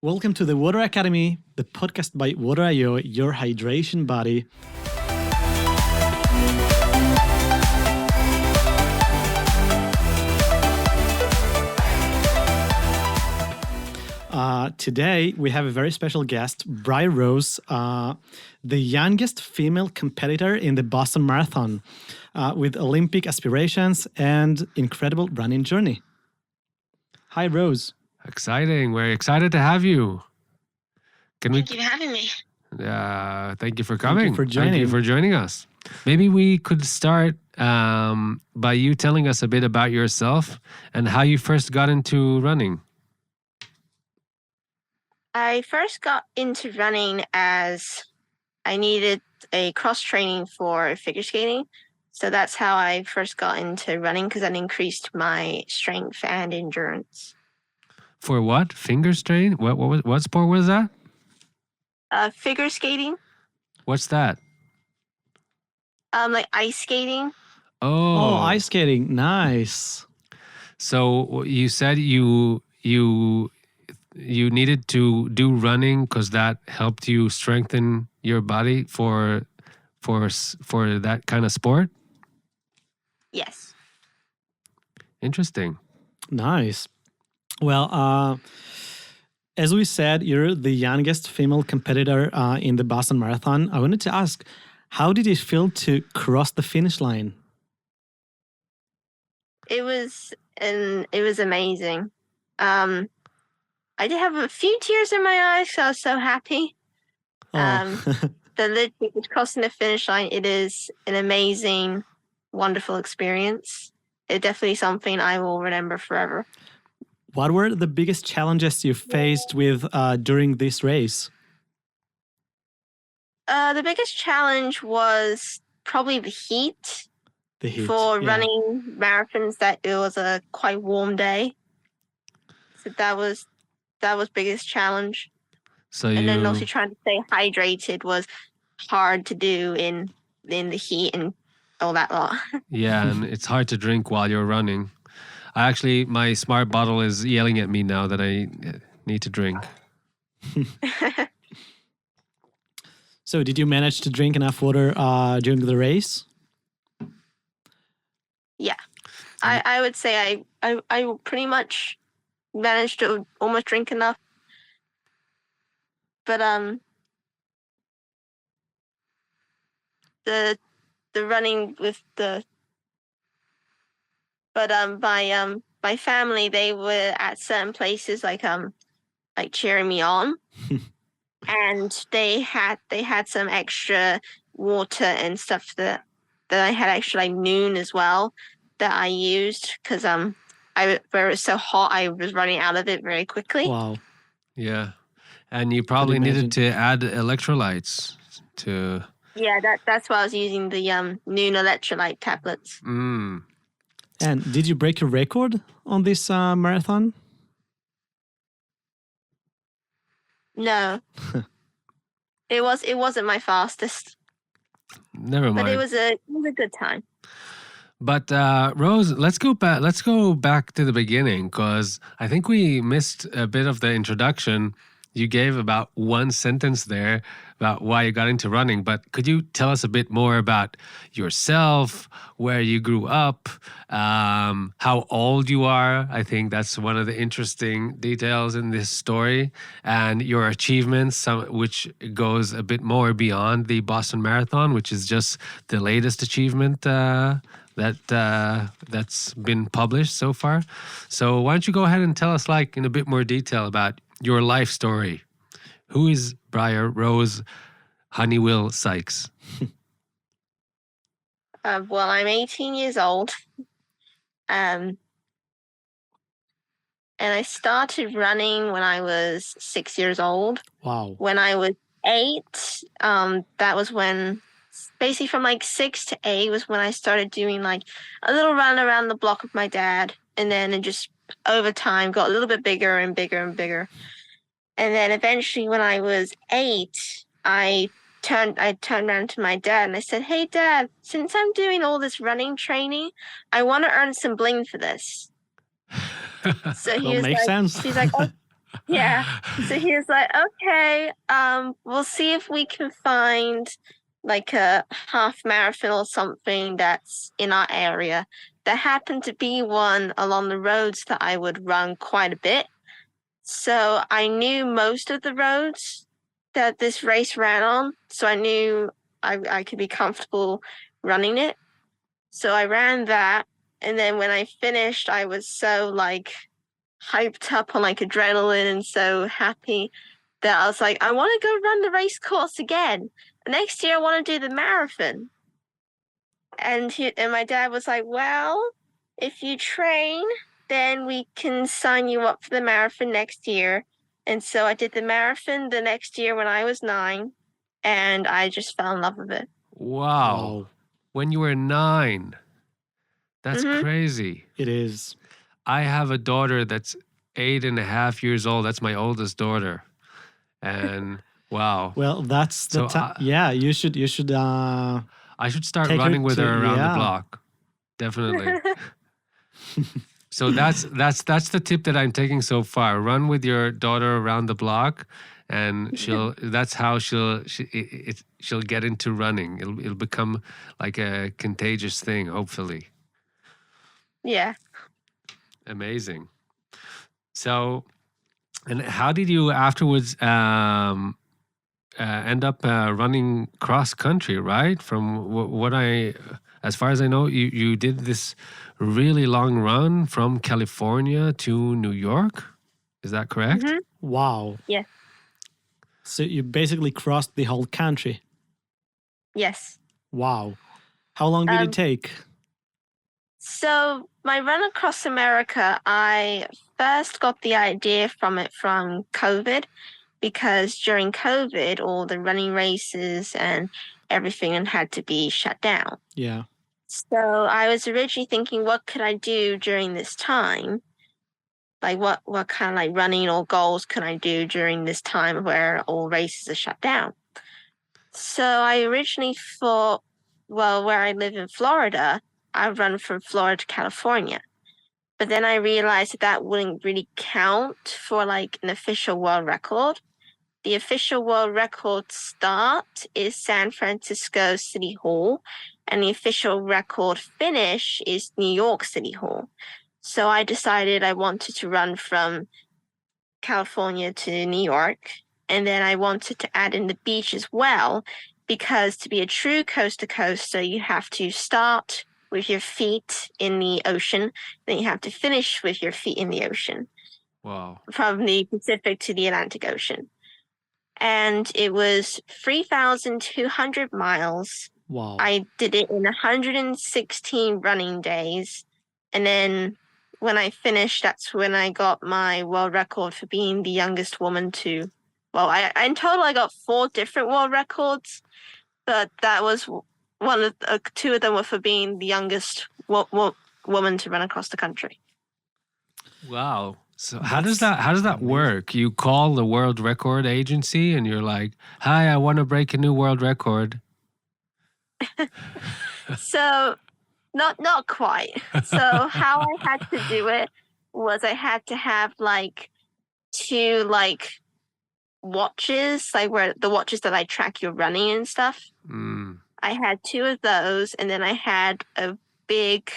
Welcome to the Water Academy, the podcast by Water.io, your hydration buddy. Today, we have a very special guest, Briar-Rose, the youngest female competitor in the Boston Marathon, with Olympic aspirations and incredible running journey. Hi, Rose. Exciting. We're excited to have you. Thank you for having me. Thank you for coming. Thank you for joining us. Maybe we could start by you telling us a bit about yourself and how you first got into running. I first got into running as I needed a cross training for figure skating. So that's how I first got into running, because that increased my strength and endurance. For what? Finger strain? What sport was that? Figure skating. What's that? Like ice skating. Oh, ice skating. Nice. So you said you needed to do running because that helped you strengthen your body for that kind of sport? Yes. Interesting. Nice. Well, as we said, you're the youngest female competitor in the Boston Marathon. I wanted to ask, how did it feel to cross the finish line? It was amazing. I did have a few tears in my eyes, so I was so happy. Crossing the finish line, it is an amazing, wonderful experience. It's definitely something I will remember forever. What were the biggest challenges you faced with during this race? The biggest challenge was probably the heat. The heat. For running marathons, that it was a quite warm day. So that was biggest challenge. And then also trying to stay hydrated was hard to do in the heat and all that lot. Yeah, and it's hard to drink while you're running. My smart bottle is yelling at me now that I need to drink. So did you manage to drink enough water during the race? Yeah. I would say I pretty much managed to almost drink enough. But the running with my family, they were at certain places like cheering me on. And they had some extra water and stuff that I had actually noon as well that I used, because where it was so hot, I was running out of it very quickly. Wow. Yeah. And you probably needed to add electrolytes to... Yeah, that's why I was using the noon electrolyte tablets. Mm. And did you break a record on this marathon? No. It wasn't my fastest. Never mind. But it was a good time. But Rose, let's go back to the beginning, because I think we missed a bit of the introduction. You gave about one sentence there about why you got into running, but could you tell us a bit more about yourself, where you grew up, how old you are? I think that's one of the interesting details in this story, and your achievements, which goes a bit more beyond the Boston Marathon, which is just the latest achievement that's been published so far. So why don't you go ahead and tell us in a bit more detail about your life story. Who is Briar-Rose Honeywill-Sykes? Well, I'm 18 years old. And I started running when I was 6 years old. Wow. When I was 8, that was when, basically from 6 to 8 was when I started doing a little run around the block with my dad. And then it just over time got a little bit bigger and bigger and bigger. And then eventually when I was 8, I turned around to my dad and I said, "Hey Dad, since I'm doing all this running training, I want to earn some bling for this." So he was makes sense. He's like, Yeah. So he was like, okay, we'll see if we can find like a half marathon or something that's in our area. There happened to be one along the roads that I would run quite a bit. So I knew most of the roads that this race ran on. So I knew I could be comfortable running it. So I ran that. And then when I finished, I was so like hyped up on like adrenaline and so happy that I was like, I want to go run the race course again. Next year, I want to do the marathon. And my dad was like, well, if you train, then we can sign you up for the marathon next year. And so I did the marathon the next year when I was 9, and I just fell in love with it. Wow. Wow, When you were 9. That's Mhm. crazy. it is. I have a daughter that's 8.5 years old. That's my oldest daughter. And wow. Well, that's the So time. Yeah, you should I should start take her running with to, her around the yeah. block. Definitely. So that's the tip that I'm taking so far. Run with your daughter around the block, and that's how she'll get into running. It'll become like a contagious thing, hopefully. Yeah. Amazing. So, and how did you afterwards end up running cross country? Right, from what as far as I know, you did this really long run from California to New York. Is that correct? Mhm. Wow. Yes. So you basically crossed the whole country. Yes. Wow. How long did it take? So my run across America, I first got the idea from COVID, because during COVID, all the running races and everything had to be shut down. Yeah. So I was originally thinking, what could I do during this time? Like what kind of like running or goals can I do during this time where all races are shut down? So I originally thought, well, where I live in Florida, I run from Florida to California. But then I realized that wouldn't really count for like an official world record. The official world record start is San Francisco City Hall, and the official record finish is New York City Hall. So I decided I wanted to run from California to New York, and then I wanted to add in the beach as well, because to be a true coast to coaster, you have to start with your feet in the ocean, then you have to finish with your feet in the ocean, Wow. from the Pacific to the Atlantic Ocean. And it was 3,200 miles. Wow. I did it in 116 running days. And then when I finished, that's when I got my world record for being the youngest woman to. Well, in total, I got 4 different world records, but that was one of 2 of them were for being the youngest woman to run across the country. Wow. So how does that work? You call the world record agency and you're like, "Hi, I want to break a new world record." So not quite. So how I had to do it was I had to have like 2 like watches, like where the watches that I track your running and stuff. Mm. I had 2 of those, and then I had a big,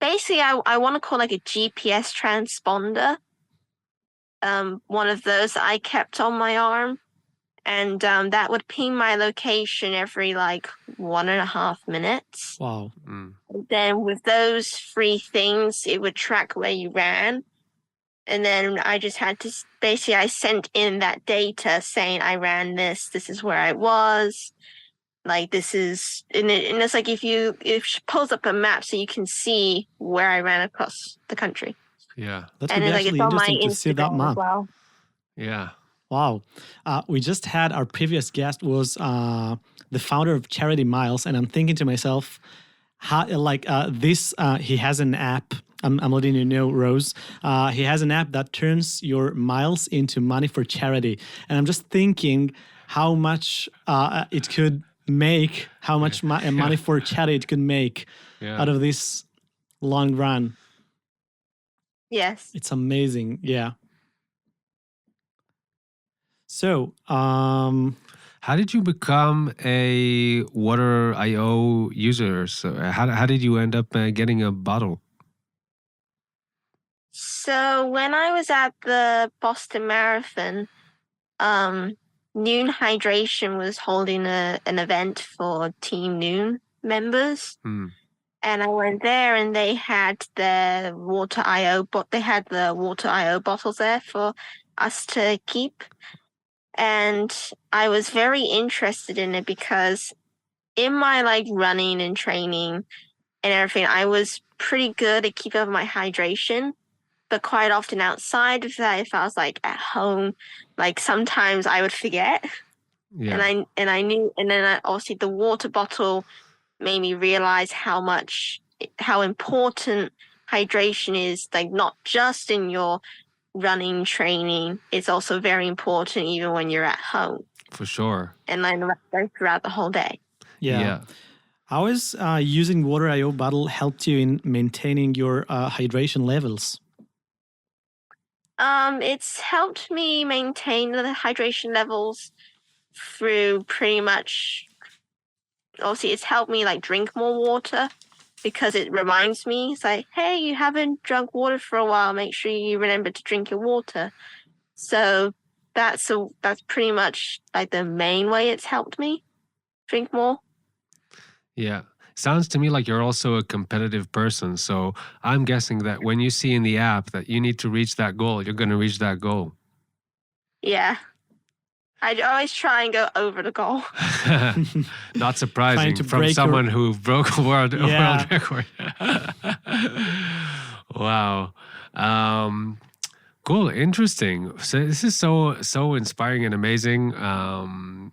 basically I want to call like a GPS transponder. One of those I kept on my arm, and that would ping my location every like 1.5 minutes. Wow. Mm. Then with those 3 things, it would track where you ran. And then I just had to basically, I sent in that data saying I ran this is where I was. Like this is, and it's like if it pulls up a map so you can see where I ran across the country. Yeah. That And would be it's like, actually it's on my interesting to see that Instagram as map. well. Yeah. Wow. We just had our previous guest was the founder of Charity Miles, and I'm thinking to myself, how he has an app. I'm letting you know, Rose. He has an app that turns your miles into money for charity, and I'm just thinking how much it could make, how much money for charity it could make Yeah. out of this long run. Yes. It's amazing. Yeah. So, How did you become a Water IO user? So how did you end up getting a bottle? So when I was at the Boston Marathon, Noon Hydration was holding an event for Team Noon members. Hmm. And I went there and they had the water IO bottles there for us to keep. And I was very interested in it because in my like running and training and everything, I was pretty good at keeping up my hydration. But quite often outside of that, if I was like at home, like sometimes I would forget. Yeah. And I knew, and then obviously the water bottle made me realize how important hydration is, like not just in your running training, it's also very important even when you're at home For sure. and then throughout the whole day. yeah. How is using Water IO bottle helped you in maintaining your hydration levels? It's helped me maintain the hydration levels through pretty much, obviously it's helped me like drink more water because it reminds me, it's like, hey, you haven't drunk water for a while, make sure you remember to drink your water. So that's pretty much like the main way it's helped me drink more. Yeah. Sounds to me like you're also a competitive person. So I'm guessing that when you see in the app that you need to reach that goal, you're going to reach that goal. Yeah. I always try and go over the goal. Not surprising to from break someone who broke a world Yeah. record. Wow. Cool, interesting. So this is so inspiring and amazing to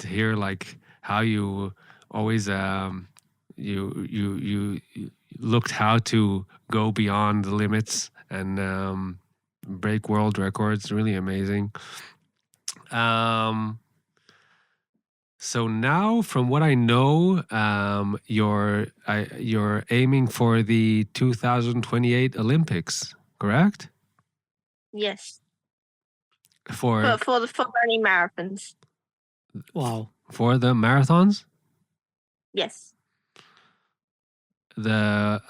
hear like how you always you looked how to go beyond the limits and break world records. Really amazing. So now, from what I know, you're aiming for the 2028 Olympics, correct? Yes. For For running marathons. Wow. for the marathons, Yes. the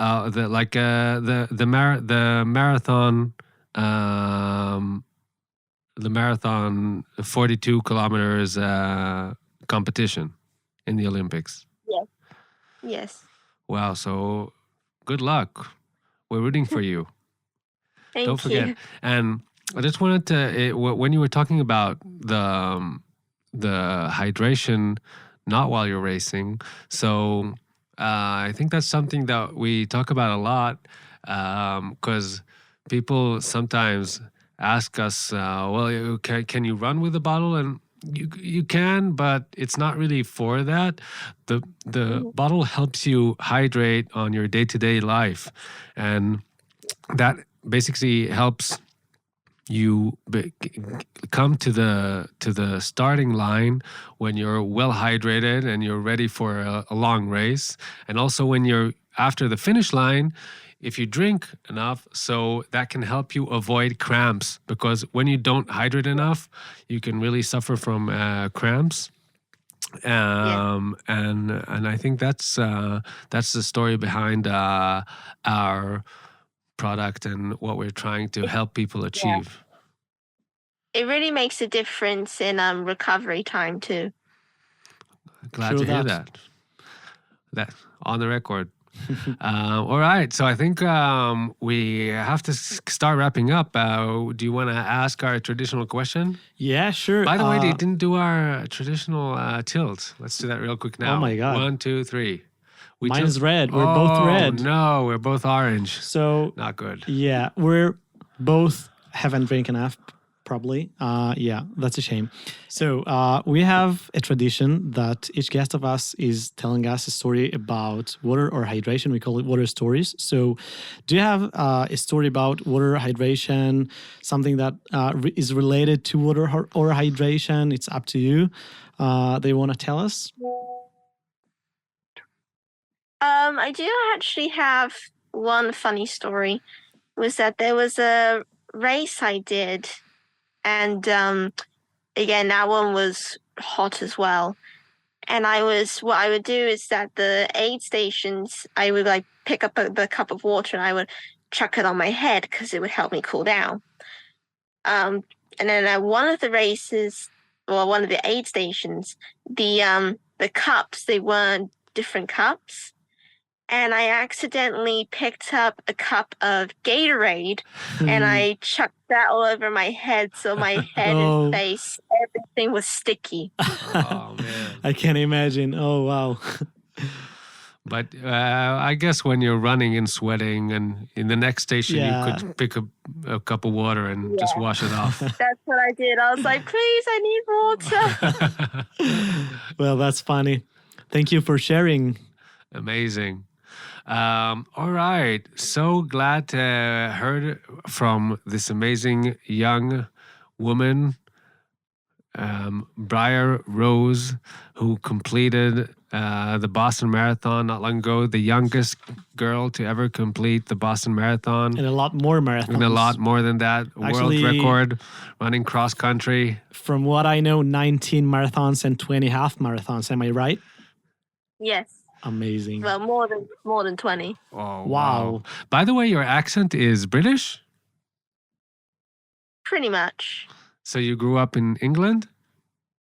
marathon 42 kilometers competition in the Olympics. Yes. Yes. Wow! So good luck. We're rooting for you. Thank Don't forget. you. And I just wanted to, when you were talking about the hydration, not while you're racing. So I think that's something that we talk about a lot because people sometimes ask us, well, can you run with a bottle? And you can, but it's not really for that. The bottle helps you hydrate on your day-to-day life, and that basically helps you come to the starting line when you're well hydrated and you're ready for a long race, and also when you're after the finish line, if you drink enough, so that can help you avoid cramps, because when you don't hydrate enough, you can really suffer from cramps. And I think that's the story behind our product and what we're trying to help people achieve. It really makes a difference in recovery time too. Glad True to hear that. that on the record. All right, so I think we have to start wrapping up. Do you want to ask our traditional question? Yeah, sure. By the way, they didn't do our traditional tilt. Let's do that real quick now. Oh my God. 1, 2, 3. Mine is red. We're both red. No, we're both orange. So Not good. yeah, we're both haven't drank enough, probably. Yeah, that's a shame. So we have a tradition that each guest of us is telling us a story about water or hydration. We call it water stories. So do you have a story about water hydration, something that is related to water or hydration? It's up to you. They want to tell us? I do actually have one funny story. Was that there was a race I did, And again, that one was hot as well. And what I would do is that the aid stations, I would like pick up the cup of water and I would chuck it on my head because it would help me cool down. And then at one of the races, or one of the aid stations, the cups, they weren't different cups. And I accidentally picked up a cup of Gatorade and I chucked that all over my head. So my head Oh. and face, everything was sticky. Oh man. I can't imagine. Oh, wow. But I guess when you're running and sweating, and in the next station Yeah. you could pick a cup of water and just wash it off. That's what I did. I was like, please, I need water. Well, that's funny. Thank you for sharing. Amazing. All right. So glad to heard from this amazing young woman, Briar-Rose, who completed the Boston Marathon not long ago, the youngest girl to ever complete the Boston Marathon. And a lot more marathons. And a lot more than that. Actually, world record running cross country. From what I know, 19 marathons and 20 half marathons. Am I right? Yes. Amazing. Well, more than 20. Oh, Wow. By the way, your accent is British? Pretty much. So you grew up in England?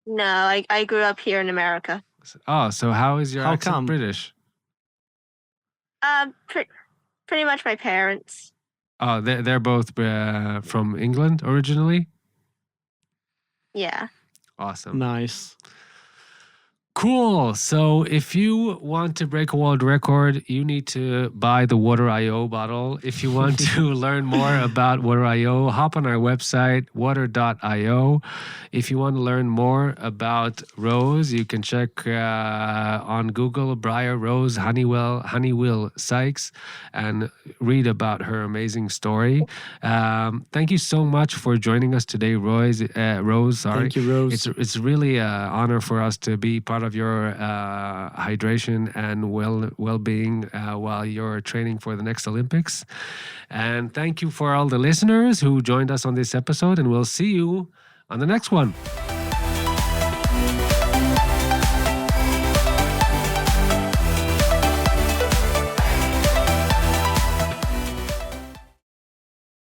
No, I grew up here in America. Oh, so how is your How accent come? British? Pretty much my parents. Oh, they're both from England originally? Yeah. Awesome. Nice. Cool. So if you want to break a world record, you need to buy the Water.io bottle. If you want to learn more about Water.io, hop on our website, water.io. If you want to learn more about Rose, you can check on Google Briar-Rose Honeywill-Sykes and read about her amazing story. Thank you so much for joining us today, Rose. Sorry. Thank you, Rose. It's really an honor for us to be part of your hydration and well-being while you're training for the next Olympics. And thank you for all the listeners who joined us on this episode, and we'll see you on the next one.